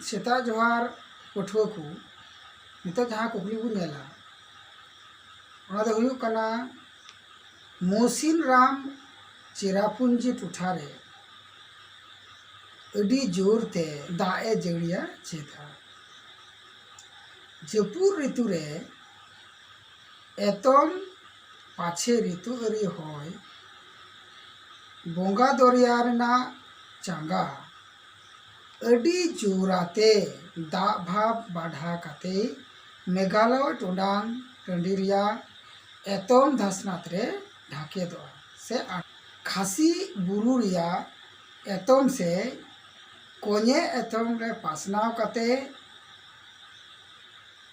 सेता जोहार पठुआ को नित जहाँ कुकली बन नेला ओना दो हुयुग कना मौसिनराम चेरापुंजी टुठारे अड़ी जोरते दाए जड़िया चेता जपुर ऋतु रे एतम पाछे ऋतु अरी होय बोंगा दरिया रेना चांगा अड़ी जोराते दा भाव बाढ़ा काते मेघालय टोडांग टंडी रिया एतम धसनात रे ढाके दो से खासी बुरु रिया एतम से कोने एतम रे पासनाव काते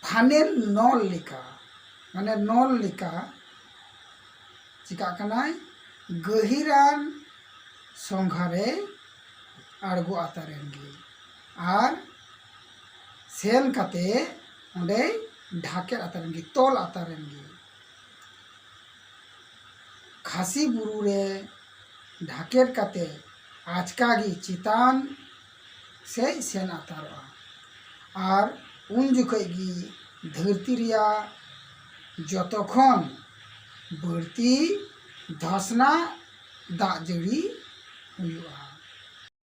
फाने नल लिका माने नल लिका चिका कनाय गहिरान संघारे आड़गो आतारेंगी और सेन काते ओंडे ढाके आतारेंगी तोल आतारेंगी खासी बुरु रे ढाकेर काते आचकागी चितान से सेन आतारोआ और उन जुखगी धरती रिया जतखन बढ़ती धसना दाग जड़ी हुआ।